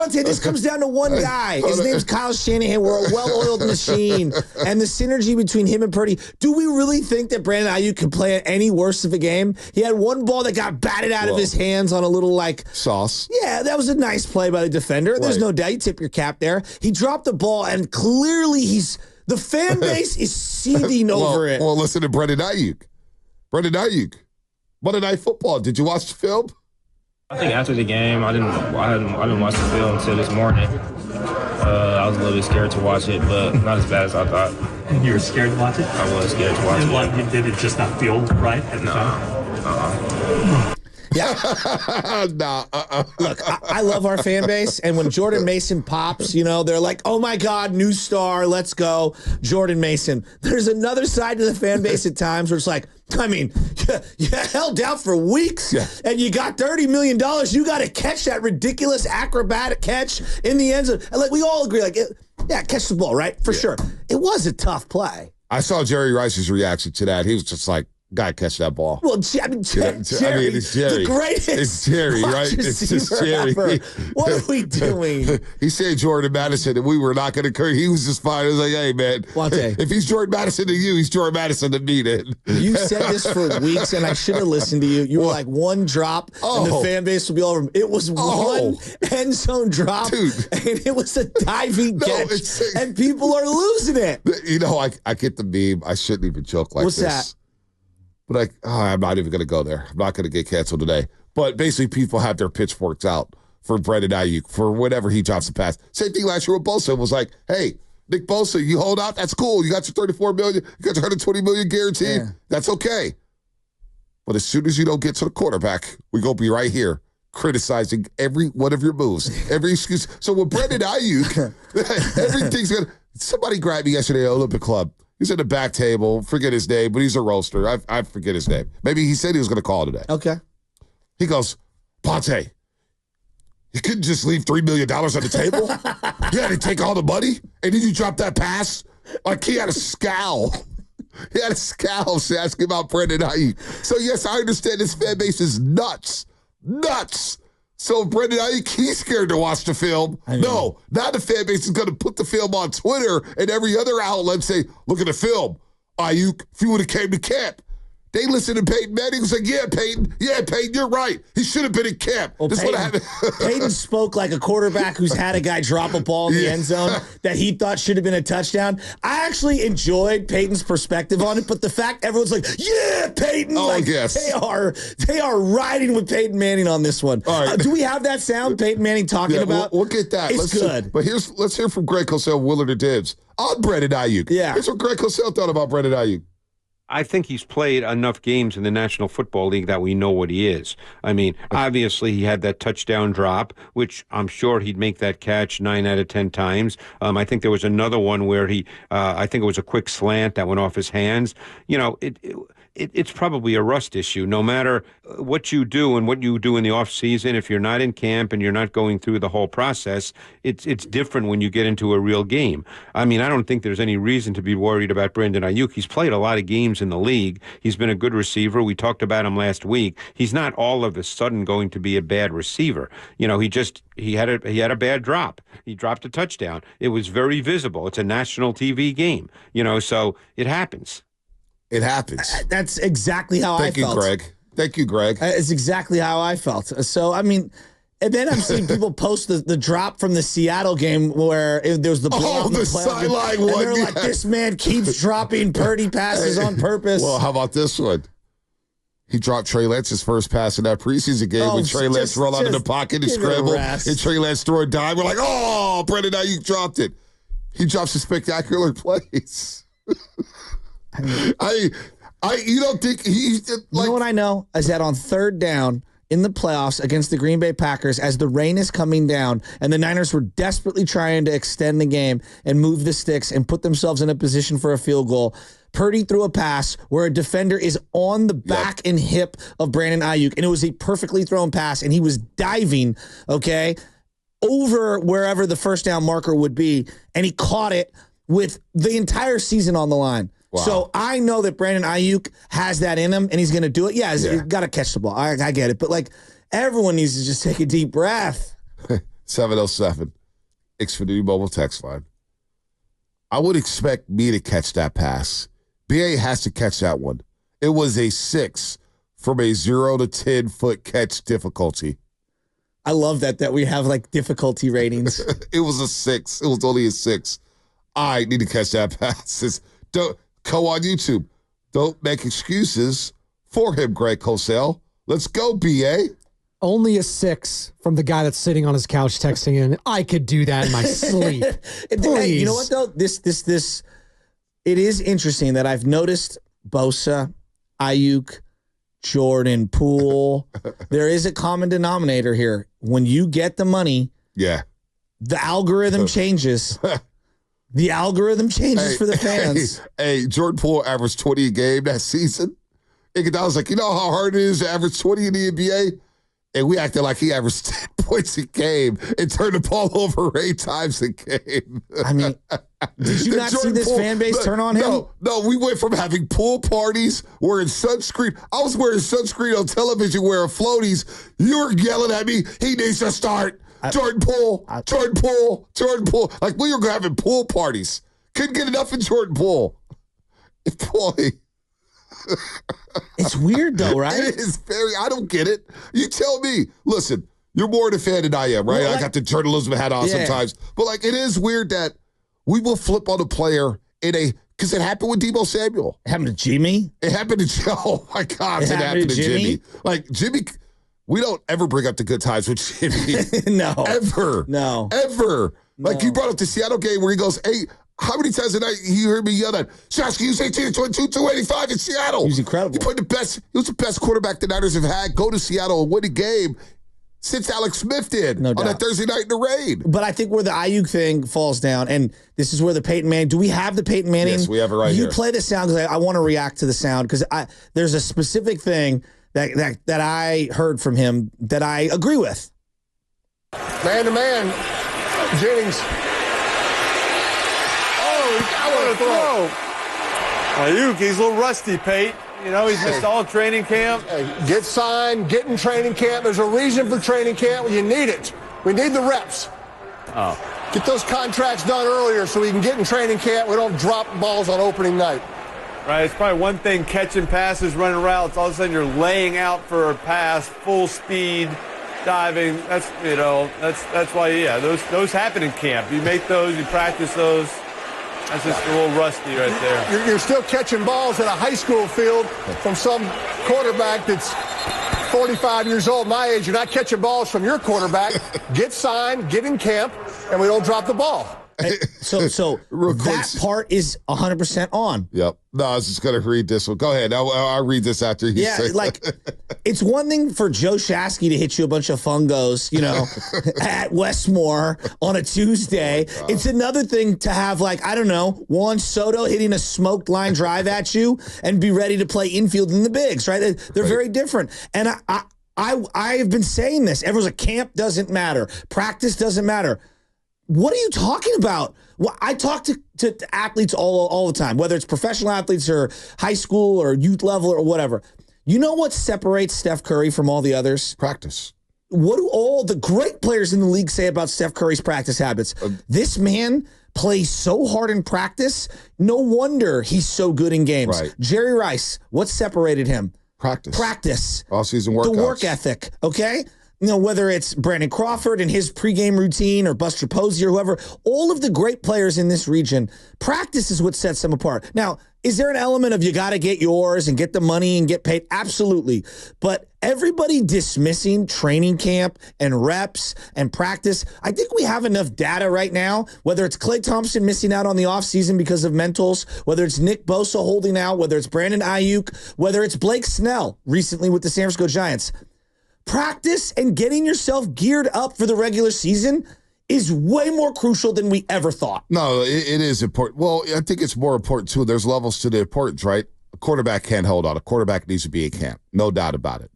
This comes down to one guy. His name's Kyle Shanahan. We're a well-oiled machine. And the synergy between him and Purdy. Do we really think that Brandon Aiyuk can play any worse of a game? He had one ball that got batted out of his hands on a little, sauce. Yeah, that was a nice play by the defender. There's no doubt. You tip your cap there. He dropped the ball, and clearly the fan base is seething over it. Well, listen to Brandon Aiyuk. Brandon Aiyuk. Monday Night Football. Did you watch the film? I think after the game, I didn't watch the film until this morning. I was a little bit scared to watch it, but not as bad as I thought. You were scared to watch it? I was scared to watch it. Did it just not feel right at the time? Yeah. Look, I love our fan base, and when Jordan Mason pops, they're like, oh my God, new star, let's go, Jordan Mason. There's another side to the fan base at times where it's like, you held out for weeks, and you got $30 million. You got to catch that ridiculous acrobatic catch in the end zone. And we all agree, catch the ball, right? For sure. It was a tough play. I saw Jerry Rice's reaction to that. He was just like, gotta catch that ball. Well, Jerry, it's Jerry. The greatest. It's Jerry, right? It's just Jerry. Ever. What are we doing? He said Jordan Madison, and we were not going to curse. He was just fine. He was like, hey, man, if he's Jordan Madison to you, he's Jordan Madison to me then. You said this for weeks, and I should have listened to you. You were like, one drop, and the fan base will be all over. It was one end zone drop, and it was a diving catch, and people are losing it. I get the meme. I shouldn't even joke like this. What's that? But I'm not even going to go there. I'm not going to get canceled today. But basically, people have their pitchforks out for Brandon Aiyuk for whenever he drops a pass. Same thing last year with Bosa. It was like, hey, Nick Bosa, you hold out. That's cool. You got your $34 million. You got your $120 million guaranteed. Yeah. That's okay. But as soon as you don't get to the quarterback, we're going to be right here criticizing every one of your moves, every excuse. So with Brandon Aiyuk, everything's going to – somebody grabbed me yesterday at Olympic Club. He's at the back table. Forget his name, but he's a roaster. I forget his name. Maybe he said he was going to call today. Okay. He goes, Ponte, you couldn't just leave $3 million on the table? You had to take all the money? And then you drop that pass? Like, he had a scowl. He had a scowl asking about Brandon Aiyuk. So, yes, I understand this fan base is nuts. Nuts. So Brandon Aiyuk, he's scared to watch the film. No, now the fan base is going to put the film on Twitter and every other outlet and say, look at the film. Aiyuk, if you would have came to camp. They listened to Peyton Manning and was like, yeah, Peyton, you're right. He should have been in camp. Well, Peyton spoke like a quarterback who's had a guy drop a ball in the end zone that he thought should have been a touchdown. I actually enjoyed Peyton's perspective on it, but the fact everyone's like, yeah, Peyton. Yes. They are riding with Peyton Manning on this one. All right. Do we have that sound Peyton Manning talking about? We'll get that. It's good. But let's hear from Greg Cosell, Willard and Dibs on Brandon Aiyuk. Yeah. Here's what Greg Cosell thought about Brandon Aiyuk. I think he's played enough games in the National Football League that we know what he is. I mean, obviously he had that touchdown drop, which I'm sure he'd make that catch 9 out of 10 times. I think there was another one where I think it was a quick slant that went off his hands. It's probably a rust issue. No matter what you do and what you do in the off season, if you're not in camp and you're not going through the whole process, it's different when you get into a real game. I mean, I don't think there's any reason to be worried about Brandon Aiyuk. He's played a lot of games in the league. He's been a good receiver. We talked about him last week. He's not all of a sudden going to be a bad receiver. He had a bad drop. He dropped a touchdown. It was very visible. It's a national TV game. So it happens. It happens. That's exactly how I felt. Thank you, Greg. It's exactly how I felt. So, I mean, and then I'm seeing people post the drop from the Seattle game where there was the blowout in the sideline one. And they're like, this man keeps dropping Purdy passes on purpose. Well, how about this one? He dropped Trey Lance's first pass in that preseason game when Trey Lance rolled out of the pocket and scrambled, and Trey Lance threw a dime. We're like, oh, Brandon Aiyuk dropped it. He drops a spectacular plays. You don't think he's like, you know what I know is that on third down in the playoffs against the Green Bay Packers, as the rain is coming down and the Niners were desperately trying to extend the game and move the sticks and put themselves in a position for a field goal, Purdy threw a pass where a defender is on the back and hip of Brandon Aiyuk, and it was a perfectly thrown pass, and he was diving, over wherever the first down marker would be, and he caught it with the entire season on the line. Wow. So I know that Brandon Aiyuk has that in him, and he's going to do it. Yeah, he's got to catch the ball. I get it. But, everyone needs to just take a deep breath. 707, Xfinity Mobile text line. I would expect me to catch that pass. BA has to catch that one. It was a 6 from a 0 to 10-foot catch difficulty. I love that we have like difficulty ratings. It was a 6. It was only a 6. I need to catch that pass. Don't go on YouTube. Don't make excuses for him, Greg Cosell. Let's go, BA. Only a 6 from the guy that's sitting on his couch texting in. I could do that in my sleep. Hey, you know what though? This. It is interesting that I've noticed Bosa, Aiyuk, Jordan, Poole. There is a common denominator here. When you get the money, yeah, the algorithm changes. The algorithm changes for the fans. Hey, Jordan Poole averaged 20 a game that season. I was like, you know how hard it is to average 20 in the NBA? And we acted like he averaged 10 points a game and turned the ball over 8 times a game. I mean, did you not see this fan base turn on him? No, we went from having pool parties, wearing sunscreen. I was wearing sunscreen on television, wearing floaties. You were yelling at me, he needs to start. Jordan Poole. Like, we were having pool parties. Couldn't get enough of Jordan Poole. Boy. It's weird, though, right? It is I don't get it. You tell me. Listen, you're more of a fan than I am, right? Well, I got the journalism hat on sometimes. But, like, it is weird that we will flip on a player because it happened with Deebo Samuel. It happened to Jimmy. It happened to Joe. Oh, my gosh, it happened to Jimmy. Like, Jimmy, we don't ever bring up the good times with Jimmy. No. Ever. No. Ever. Like, No. you brought up the Seattle game where he goes, hey, how many times a night you heard me yell at Shasky, you say 22, 285 in Seattle? He's incredible. He was the best quarterback the Niners have had. Go to Seattle and win a game since Alex Smith did on that Thursday night in the rain. But I think where the Aiyuk thing falls down, and this is where the Peyton Manning, do we have the Peyton Manning? Yes, we have it right here. You play the sound because I want to react to the sound because there's a specific thing that I heard from him that I agree with. Man to man, Jennings. What a throw. Aiyuk, he's a little rusty, Pate. You know, he's missed all training camp. Hey, get signed, get in training camp. There's a reason for training camp. You need it. We need the reps. Oh. Get those contracts done earlier so we can get in training camp. We don't drop balls on opening night. Right, it's probably one thing catching passes, running routes. All of a sudden you're laying out for a pass, full speed, diving. That's why, yeah, those happen in camp. You make those, you practice those. That's just a little rusty right there. You're still catching balls at a high school field from some quarterback that's 45 years old, my age. You're not catching balls from your quarterback. Get signed, get in camp, and we don't drop the ball. So that part is 100% on. Yep. No, I was just going to read this one. Go ahead. I'll read this after you say it. Like, it's one thing for Joe Shasky to hit you a bunch of fungos, at Westmore on a Tuesday. It's another thing to have, like, I don't know, Juan Soto hitting a smoked line drive at you and be ready to play infield in the bigs, right? They're very different. And I have been saying this. Everyone's like, camp doesn't matter. Practice doesn't matter. What are you talking about? Well, I talk to athletes all the time, whether it's professional athletes or high school or youth level or whatever. You know what separates Steph Curry from all the others? Practice. What do all the great players in the league say about Steph Curry's practice habits? This man plays so hard in practice. No wonder he's so good in games. Right. Jerry Rice, what separated him? Practice. All-season workouts. The work ethic, okay? Whether it's Brandon Crawford and his pregame routine or Buster Posey or whoever, all of the great players in this region, practice is what sets them apart. Now, is there an element of you got to get yours and get the money and get paid? Absolutely. But everybody dismissing training camp and reps and practice, I think we have enough data right now, whether it's Klay Thompson missing out on the offseason because of mentals, whether it's Nick Bosa holding out, whether it's Brandon Aiyuk, whether it's Blake Snell recently with the San Francisco Giants. Practice and getting yourself geared up for the regular season is way more crucial than we ever thought. No, it is important. Well, I think it's more important, too. There's levels to the importance, right? A quarterback can't hold on. A quarterback needs to be in camp. No doubt about it.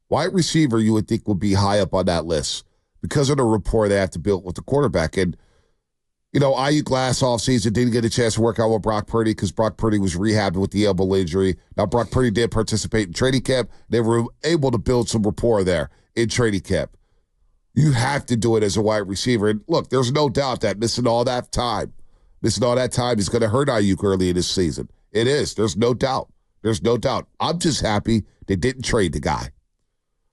Wide receiver, you would think, would be high up on that list because of the rapport they have to build with the quarterback. And, Aiyuk last offseason didn't get a chance to work out with Brock Purdy because Brock Purdy was rehabbing with the elbow injury. Now, Brock Purdy did participate in training camp. They were able to build some rapport there in training camp. You have to do it as a wide receiver. And look, there's no doubt that missing all that time is going to hurt Aiyuk early in this season. It is. There's no doubt. I'm just happy they didn't trade the guy.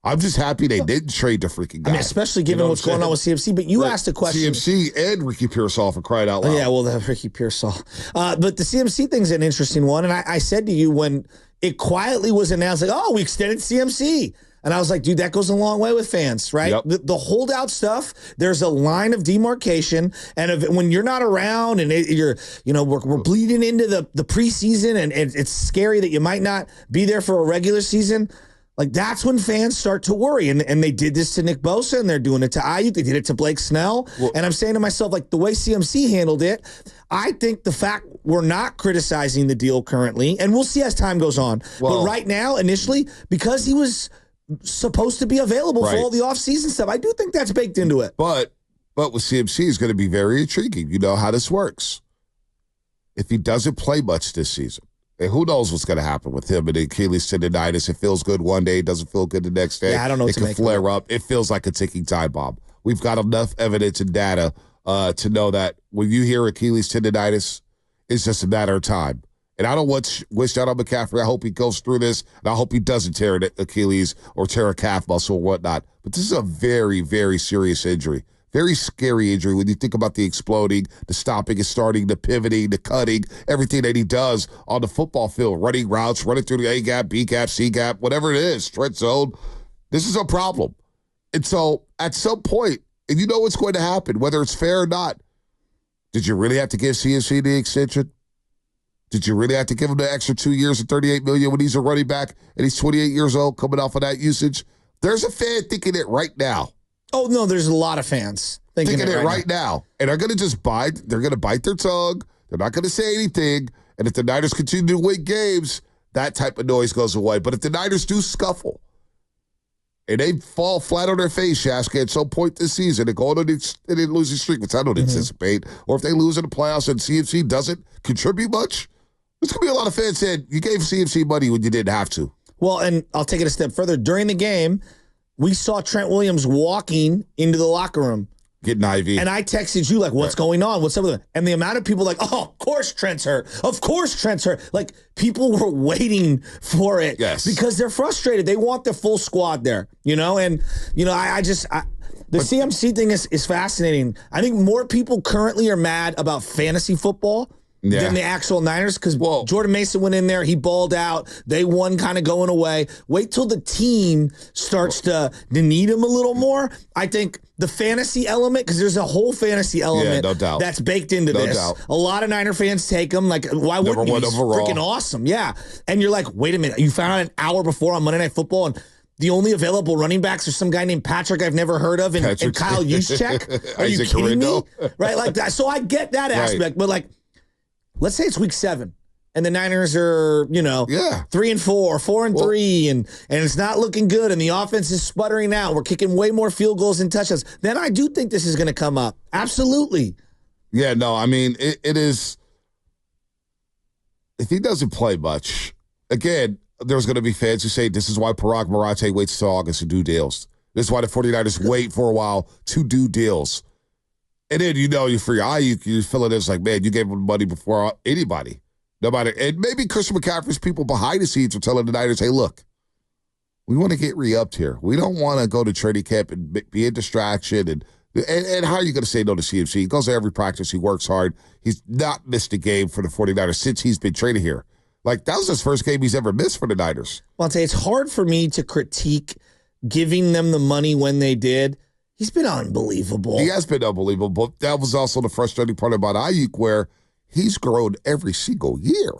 I'm just happy they didn't trade the freaking guy. I mean, especially given what's going on with CMC. But you asked a question. CMC and Ricky Pearsall for crying out loud. Oh, yeah, well, the Ricky Pearsall. But the CMC thing's an interesting one. And I said to you when it quietly was announced, like, oh, we extended CMC. And I was like, dude, that goes a long way with fans, right? Yep. The holdout stuff, there's a line of demarcation. And when you're not around and we're bleeding into the preseason and it's scary that you might not be there for a regular season, like that's when fans start to worry. And they did this to Nick Bosa and they're doing it to Aiyuk. They did it to Blake Snell. Well, and I'm saying to myself, like the way CMC handled it, I think the fact we're not criticizing the deal currently, and we'll see as time goes on. But right now, initially, because he was supposed to be available for all the offseason stuff, I do think that's baked into it. But with CMC, is going to be very intriguing. You know how this works. If he doesn't play much this season, and who knows what's going to happen with him and the Achilles tendonitis. It feels good one day, it doesn't feel good the next day. Yeah, I don't know what it can flare up. It feels like a ticking time bomb. We've got enough evidence and data to know that when you hear Achilles tendonitis, it's just a matter of time. And I don't wish that on McCaffrey. I hope he goes through this, and I hope he doesn't tear an Achilles or tear a calf muscle or whatnot. But this is a very, very serious injury. Very scary injury when you think about the exploding, the stopping and starting, the pivoting, the cutting, everything that he does on the football field, running routes, running through the A-gap, B-gap, C-gap, whatever it is, stretch zone. This is a problem. And so at some point, and you know what's going to happen, whether it's fair or not, did you really have to give CMC the extension? Did you really have to give him the extra 2 years and $38 million when he's a running back and he's 28 years old coming off of that usage? There's a fan thinking it right now. Oh, no, there's a lot of fans thinking it right now. And they're going to just bite. They're going to bite their tongue. They're not going to say anything. And if the Niners continue to win games, that type of noise goes away. But if the Niners do scuffle and they fall flat on their face, Shaska, at some point this season and go on an losing streak, which I don't anticipate, or if they lose in the playoffs and CMC doesn't contribute much, there's going to be a lot of fans saying you gave CMC money when you didn't have to. Well, and I'll take it a step further. During the game, we saw Trent Williams walking into the locker room. Getting IV. And I texted you, like, what's going on? What's up with it? And the amount of people like, oh, of course Trent's hurt. Of course Trent's hurt. Like, people were waiting for it. Yes. Because they're frustrated. They want the full squad there, you know? And, you know, the CMC thing is fascinating. I think more people currently are mad about fantasy football than the actual Niners, because Jordan Mason went in there, he balled out, they won kind of going away. Wait till the team starts to need him a little more. I think the fantasy element, because there's a whole fantasy element no doubt. that's baked into this. Doubt. A lot of Niner fans take him, like, why wouldn't you? He's freaking awesome. Yeah. And you're like, wait a minute, you found out an hour before on Monday Night Football, and the only available running backs are some guy named Patrick I've never heard of and Kyle Juszczyk. Are you kidding me? Right, like that. So I get that aspect, but like, let's say it's week 7 and the Niners are, 3-4, 4-3, and it's not looking good and the offense is sputtering out. We're kicking way more field goals and touchdowns. Then I do think this is going to come up. Absolutely. Yeah, no, I mean, it is. If he doesn't play much, again, there's going to be fans who say this is why Parag Marate waits till August to do deals. This is why the 49ers wait for a while to do deals. And then, you for your Aiyuk, you feel it as like, man, you gave him money before anybody. Nobody. And maybe Christian McCaffrey's people behind the scenes are telling the Niners, hey, look, we want to get re-upped here. We don't want to go to training camp and be a distraction. And how are you going to say no to CMC? He goes to every practice. He works hard. He's not missed a game for the 49ers since he's been training here. Like, that was his first game he's ever missed for the Niners. Well, I'll tell you, it's hard for me to critique giving them the money when they did. He's been unbelievable. He has been unbelievable. But that was also the frustrating part about Aiyuk, where he's grown every single year.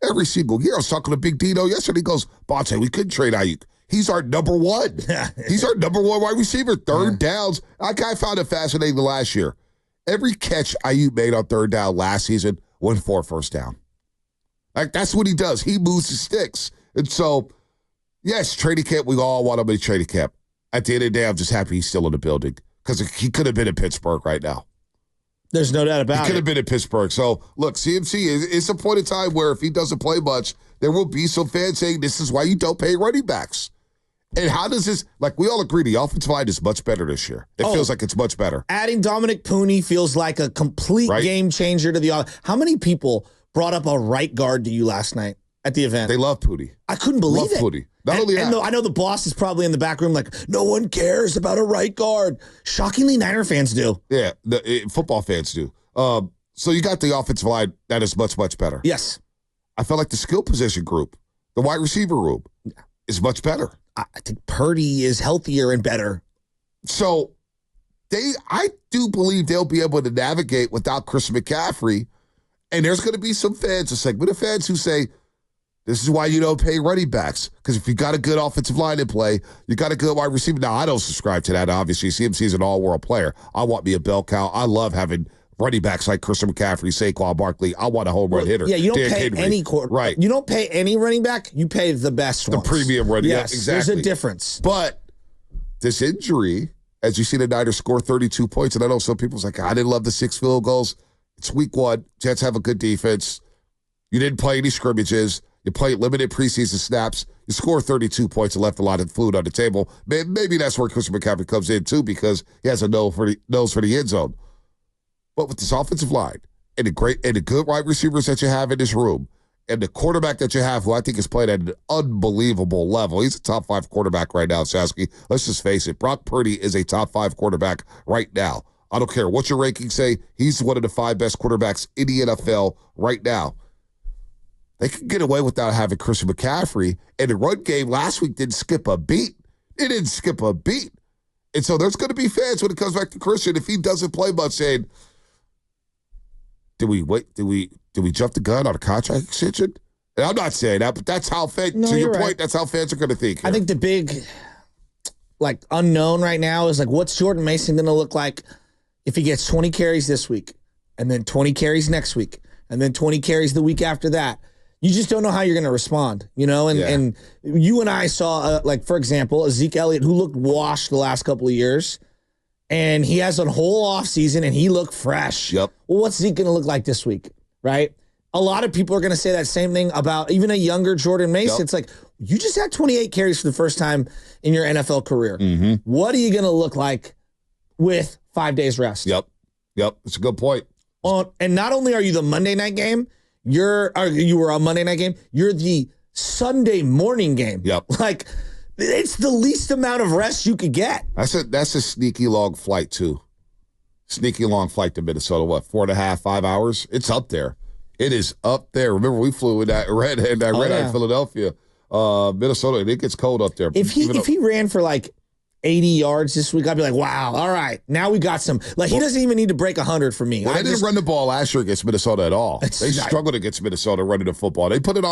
Every single year. I was talking to Big Dino yesterday. He goes, Bonte, we couldn't trade Aiyuk. He's our number one. He's our number one wide receiver. Third downs. I found it fascinating last year. Every catch Aiyuk made on third down last season went for a first down. Like, that's what he does. He moves his sticks. And so, yes, training camp, we all want him in training camp. At the end of the day, I'm just happy he's still in the building because he could have been in Pittsburgh right now. There's no doubt about it. He could have been in Pittsburgh. So, look, CMC, it's a point in time where if he doesn't play much, there will be some fans saying this is why you don't pay running backs. And how does this, like we all agree, the offensive line is much better this year. It feels like it's much better. Adding Dominic Pooney feels like a complete game changer to the offense. How many people brought up a right guard to you last night at the event? They love Pooney. I couldn't believe it. Pooney. Not only that. I know the boss is probably in the back room like, no one cares about a right guard. Shockingly, Niner fans do. Yeah, football fans do. So you got the offensive line that is much, much better. Yes. I felt like the skill position group, the wide receiver room, is much better. I think Purdy is healthier and better. So I do believe they'll be able to navigate without Chris McCaffrey. And there's going to be some fans, a segment of fans who say, this is why you don't pay running backs. Because if you got a good offensive line in play, you got a good wide receiver. Now, I don't subscribe to that, obviously. CMC's an all-world player. I want me a bell cow. I love having running backs like Christian McCaffrey, Saquon Barkley. I want a home run hitter. Yeah, you don't Dan pay Henry. any right. You don't pay any running back. You pay the best the ones. Premium running. Yes, yeah, exactly. There's a difference. But this injury, as you see the Niners score 32 points, and I know some people's like, I didn't love the 6 field goals. It's week 1. Jets have a good defense. You didn't play any scrimmages. You played limited preseason snaps. You score 32 points and left a lot of food on the table. Maybe that's where Christian McCaffrey comes in, too, because he has a nose for the end zone. But with this offensive line and the good wide receivers that you have in this room and the quarterback that you have, who I think is playing at an unbelievable level. He's a top 5 quarterback right now, Sasky. Let's just face it. Brock Purdy is a top 5 quarterback right now. I don't care what your rankings say. He's one of the 5 best quarterbacks in the NFL right now. They can get away without having Christian McCaffrey. And the run game last week didn't skip a beat. It didn't skip a beat. And so there's going to be fans when it comes back to Christian, if he doesn't play much, saying, do we jump the gun on a contract extension? And I'm not saying that, but that's how fans, to your point, that's how fans are going to think here. I think the big, unknown right now is, what's Jordan Mason going to look like if he gets 20 carries this week, and then 20 carries next week, and then 20 carries the week after that? You just don't know how you're going to respond, And you and I saw, for example, Zeke Elliott, who looked washed the last couple of years, and he has a whole offseason, and he looked fresh. Yep. Well, what's Zeke going to look like this week, right? A lot of people are going to say that same thing about even a younger Jordan Mason. Yep. It's like, you just had 28 carries for the first time in your NFL career. Mm-hmm. What are you going to look like with 5 days rest? Yep. It's a good point. And not only are you the Monday night game, you were a Monday night game, you're the Sunday morning game. Yep. It's the least amount of rest you could get. That's a sneaky long flight, too. Sneaky long flight to Minnesota. What, 4.5, 5 hours? It's up there. It is up there. Remember, we flew in that red eye Philadelphia, Minnesota, and it gets cold up there. If he ran for 80 yards this week, I'd be like, wow, all right, now we got some. He doesn't even need to break 100 for me. Well, they didn't run the ball last year against Minnesota at all. They struggled against Minnesota running the football. They put it on.